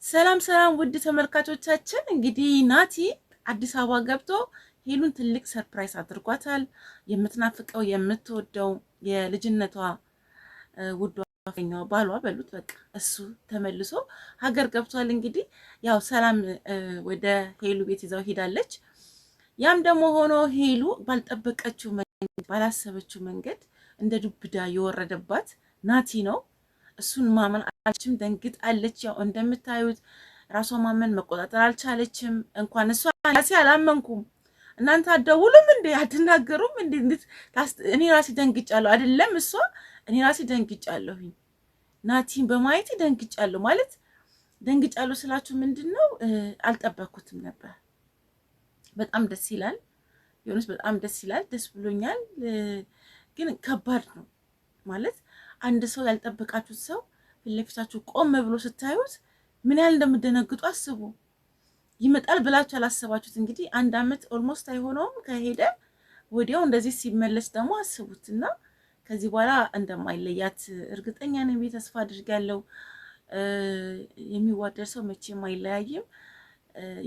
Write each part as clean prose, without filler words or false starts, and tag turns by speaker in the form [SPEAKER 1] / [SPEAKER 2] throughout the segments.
[SPEAKER 1] ሰላም ሰላም ውድ ተመልካቾቻችን፣ እንግዲህ ናቲ አዲስ አበባ ገብቶ ሄሉን ትልቅ ሰርፕራይዝ አድርጓታል። የምትናፍቀው የምትወደው የልጅነቷ ውዷ አፈኛው ባሏ በሉት በቃ እሱ ተመልሶ ሀገር ገብቷል። እንግዲህ ያው ሰላም ወደ ሄሉ ቤት ይዛው ሄዳለች። ያም ደግሞ ሆኖ ሄሉ ባልጠበቀችው መንገድ ባላሰበችው መንገድ እንደ ዱብዳ የወረደባት ናቲ ነው። እሱን ማመን አልቻለችም፣ ደንግጣለች። ያው እንደምታዩት ራሷ ማመን መቆጣጠር አልቻለችም። እንኳን እሷ ራሴ አላመንኩም። እናንተ አደውሉም እንዴ አትናገሩም እንዴ? እኔ ራሴ ደንግጫለሁ። አይደለም እሷ እኔ ራሴ ደንግጫለሁኝ። ናቲን በማየት ደንግጫለሁ። ማለት ደንግጫለሁ ስላችሁ ምንድነው አልጠበኩትም ነበር። በጣም ደስ ይላል። የሆነስ በጣም ደስ ይላል። ደስ ብሎኛል። ግን ከባድ ነው ማለት አንድ ሰው ያልጠበቃችሁት ሰው ፊት ለፊታችሁ ቆም ብሎ ስታዩት ምን ያህል እንደምትደነግጡ አስቡ። ይመጣል ብላችሁ ያላሰባችሁት እንግዲህ 1 አመት ኦልሞስት አይሆነውም ከሄደ ወዲያው እንደዚህ ሲመለስ ደግሞ አስቡትና ከዚህ በኋላ እንደማይለያት እርግጠኛ ነኝ። ተስፋ አድርጋለሁ። የሚዋደድ ሰው መቼም አይለያይም።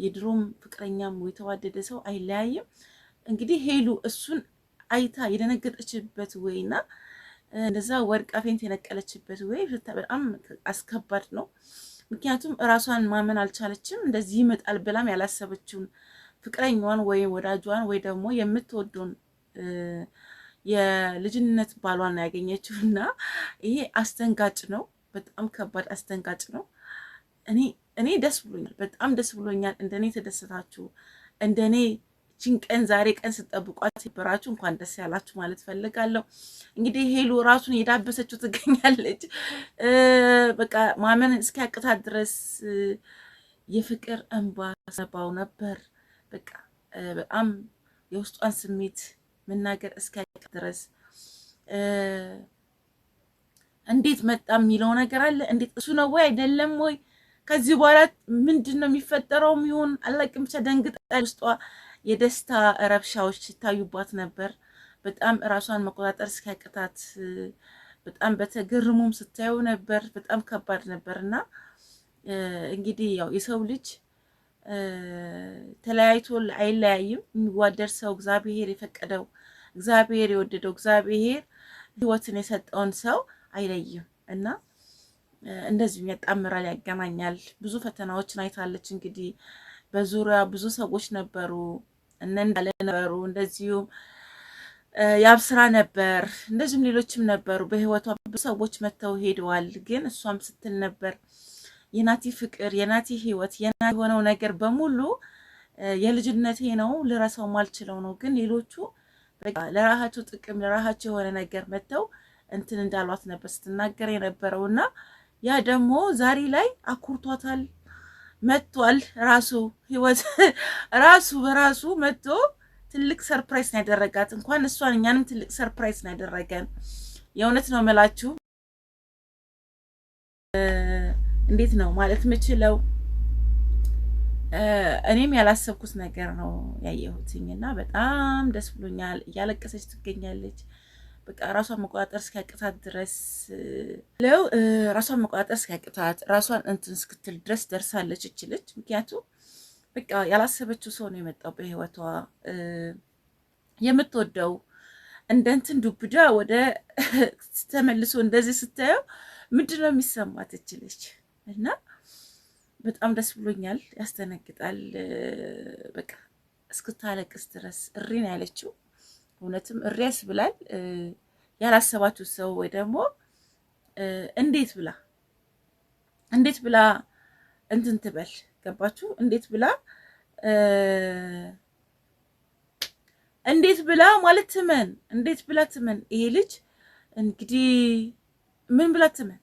[SPEAKER 1] የድሮም ፍቅረኛም የተዋደደ ሰው አይለያይም። እንግዲህ ሄሉ እሱን አይታ የደነገጠችበት ወይና እንደዛ ወርቃ ፌንት የነቀለችበት ወይ በጣም አስከባድ ነው። ምክንያቱም እራሷን ማመን አልቻለችም። እንደዚህ ይመጣል ብላም ያላሰበችውን ፍቅረኛዋን ወይ ወዳጇን ወይ ደግሞ የምትወደውን የልጅነት ባሏን ያገኘችውና ይሄ አስተንጋጭ ነው። በጣም ከባድ አስተንጋጭ ነው። እኔ ደስ ብሎኛል፣ በጣም ደስ ብሎኛል። እንደኔ ተደሰታችሁ እንደኔ ቀን ዛሬ ቀን ስጠብቋት ይበራችሁ እንኳን ደስ ያላችሁ ማለት ፈልጋለሁ። እንግዲህ ሄሉ ራሱን የዳበሰችው ትገኛለች። በቃ ማመን እስኪያቅታት ድረስ የፍቅር እንባ ሰባው ነበር። በቃ በጣም የውስጧን ስሜት መናገር እስኪያቅታት ድረስ እንዴት መጣ የሚለው ነገር አለ። እንዴት እሱ ነው ወይ አይደለም ወይ? ከዚህ በኋላ ምንድነው የሚፈጠረው? ይሁን አላውቅም። ብቻ ደንግጣለች። ውስጧ የደስታ ረብሻዎች ሲታዩባት ነበር። በጣም ራሷን መቆጣጠር እስኪያቅታት በጣም በተገርሙም ስታዩ ነበር። በጣም ከባድ ነበርና እንግዲህ ያው የሰው ልጅ ተለያይቶ አይለያይም። የሚዋደድ ሰው እግዚአብሔር የፈቀደው እግዚአብሔር የወደደው እግዚአብሔር ሕይወትን የሰጠውን ሰው አይለይም እና እንደዚሁ ያጣምራል፣ ያገናኛል። ብዙ ፈተናዎችን አይታለች። እንግዲህ በዙሪያ ብዙ ሰዎች ነበሩ፣ እንዳለ ነበሩ፣ እንደዚሁም ያብስራ ነበር፣ እንደዚሁም ሌሎችም ነበሩ። በህይወቷ ብዙ ሰዎች መተው ሄደዋል። ግን እሷም ስትል ነበር የናቲ ፍቅር፣ የናቲ ህይወት፣ የናቲ የሆነው ነገር በሙሉ የልጅነቴ ነው፣ ልረሳው ማልችለው ነው። ግን ሌሎቹ በቃ ለራሳቸው ጥቅም ለራሳቸው የሆነ ነገር መተው እንትን እንዳሏት ነበር ስትናገር የነበረውና ያ ደግሞ ዛሬ ላይ አኩርቷታል። መጥቷል። ራሱ ህይወት ራሱ በራሱ መጥቶ ትልቅ ሰርፕራይዝ ነው ያደረጋት። እንኳን እሷን እኛንም ትልቅ ሰርፕራይዝ ነው ያደረገን። የእውነት ነው መላችሁ። እንዴት ነው ማለት የምችለው? እኔም ያላሰብኩት ነገር ነው ያየሁትኝና በጣም ደስ ብሎኛል። እያለቀሰች ትገኛለች። በቃ ራሷን መቆጣጠር እስኪያቅታት ድረስ ራሷን መቆጣጠር እስኪያቅታት ራሷን እንትን እስክትል ድረስ ደርሳለች እችልች። ምክንያቱም በቃ ያላሰበችው ሰው ነው የመጣው በህይወቷ። የምትወደው እንደ እንትን ዱብዳ ወደ ተመልሶ እንደዚህ ስታየው ምንድነው የሚሰማት እችልች? እና በጣም ደስ ብሎኛል። ያስተነግጣል። በቃ እስክታለቅስ ድረስ እሪ ነው ያለችው። እውነትም እሪያስ ብላል። ያላሰባችሁ ሰው ወይ ደግሞ እንዴት ብላ እንትን ትበል? ገባችሁ? እንዴት ብላ ማለት ትመን? እንዴት ብላ ትመን? ይሄ ልጅ እንግዲህ ምን ብላ ትመን?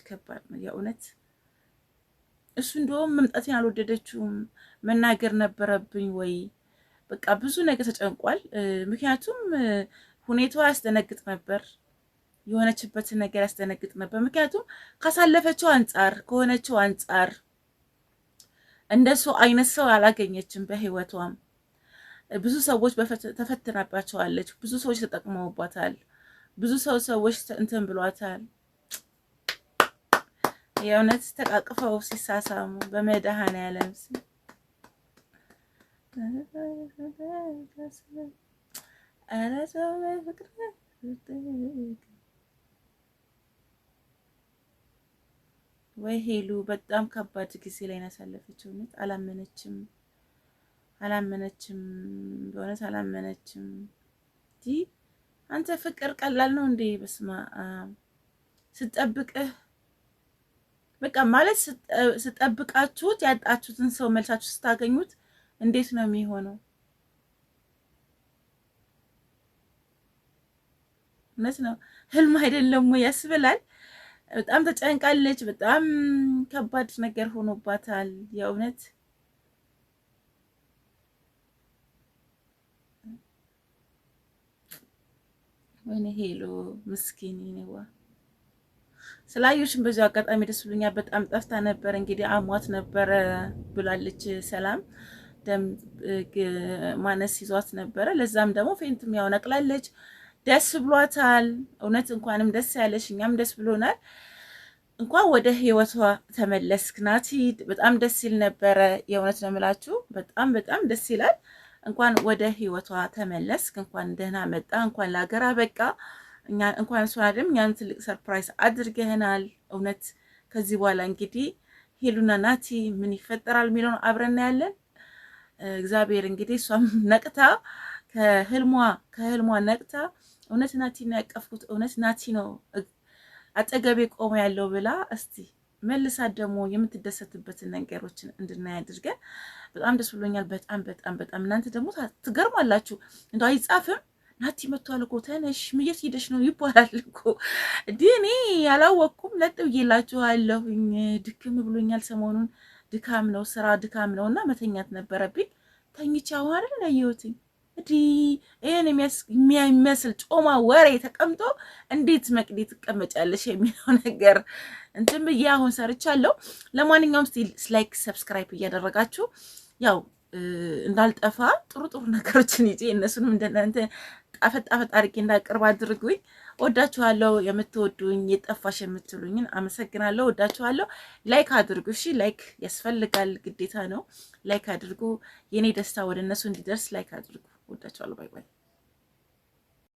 [SPEAKER 1] ከባድ ነው የእውነት። እሱ እንደውም መምጣቴን አልወደደችውም፣ መናገር ነበረብኝ ወይ በቃ ብዙ ነገር ተጨንቋል። ምክንያቱም ሁኔታዋ ያስደነግጥ ነበር፣ የሆነችበትን ነገር ያስደነግጥ ነበር። ምክንያቱም ካሳለፈችው አንጻር ከሆነችው አንጻር እንደሱ አይነት ሰው አላገኘችም በህይወቷም። ብዙ ሰዎች ተፈትናባቸዋለች፣ ብዙ ሰዎች ተጠቅመውባታል፣ ብዙ ሰዎች እንትን ብሏታል። የእውነት ተቃቅፈው ሲሳሳሙ በመድኃኔዓለም ስም ኧረ ሰው ፍቅር ወይ ሄሉ በጣም ከባድ ጊዜ ላይ ነው ያሳለፈችው። እውነት አላመነችም በእውነት አላመነችም። አንተ ፍቅር ቀላል ነው እንዴ? በስማ ስጠብቅህ በቃ ማለት ስጠብቃችሁት ያጣችሁትን ሰው መልሳችሁ ስታገኙት እንዴት ነው የሚሆነው? እውነት ነው ህልም አይደለም ወይ ያስብላል። በጣም ተጨንቃለች። በጣም ከባድ ነገር ሆኖባታል የእውነት ወይኔ ሄሎ ምስኪን ይነዋ ስላዩሽም በዚህ አጋጣሚ ደስ ብሎኛል። በጣም ጠፍታ ነበር እንግዲህ አሟት ነበር ብላለች ሰላም። ደም ማነስ ይዟት ነበር። ለዛም ደግሞ ፌንትም ያው ነቅላለች። ደስ ብሏታል። እውነት እንኳንም ደስ ያለሽ፣ እኛም ደስ ብሎናል። እንኳን ወደ ህይወቷ ተመለስክ ናቲ። በጣም ደስ ይል ነበረ የእውነት ነው የምላችሁ። በጣም ደስ ይላል። እንኳን ወደ ህይወቷ ተመለስክ። እንኳን ደህና መጣ። እንኳን ለሀገር አበቃ። እኛ እንኳን እሷ አይደለም እኛን ትልቅ ሰርፕራይዝ አድርገህናል። እውነት ከዚህ በኋላ እንግዲህ ሄሉና ናቲ ምን ይፈጠራል የሚለውን አብረን ያለን እግዚአብሔር እንግዲህ እሷም ነቅታ ከህልሟ ነቅታ እውነት ናቲ ነው ያቀፍኩት፣ እውነት ናቲ ነው አጠገቤ ቆሞ ያለው ብላ እስቲ መልሳ ደግሞ የምትደሰትበትን ነገሮችን እንድናይ አድርገን በጣም ደስ ብሎኛል። በጣም እናንተ ደግሞ ትገርማላችሁ። እንደው አይጻፍም ናቲ መጥቷል እኮ ተነሽ ምየት ሄደሽ ነው ይባላል እኮ እኔ ያላወቅኩም። ለጥ ብዬላችኋለሁኝ። ድክም ብሎኛል። ሰሞኑን ድካም ነው ስራ ድካም ነውና መተኛት ነበረብኝ። ተኝቻ አይደል ያየሁትኝ ይሄን የሚያስል ጮማ ወሬ ተቀምጦ እንዴት መቅዲ ትቀመጫለሽ የሚለው ነገር እንትን ብዬ አሁን ሰርቻለሁ። ለማንኛውም ላይክ ሰብስክራይብ እያደረጋችሁ ያው እንዳልጠፋ ጥሩ ነገሮችን ይዤ እነሱንም እንደናንተ ጣፈጥ አድርጌ እንዳቀርብ አድርጉኝ። ወዳችኋለሁ። የምትወዱኝ የጠፋሽ የምትሉኝን አመሰግናለሁ። ወዳችኋለሁ። ላይክ አድርጉ። እሺ ላይክ ያስፈልጋል፣ ግዴታ ነው። ላይክ አድርጉ። የኔ ደስታ ወደ እነሱ እንዲደርስ ላይክ አድርጉ። ወዳችኋለሁ። ባይ ባይ።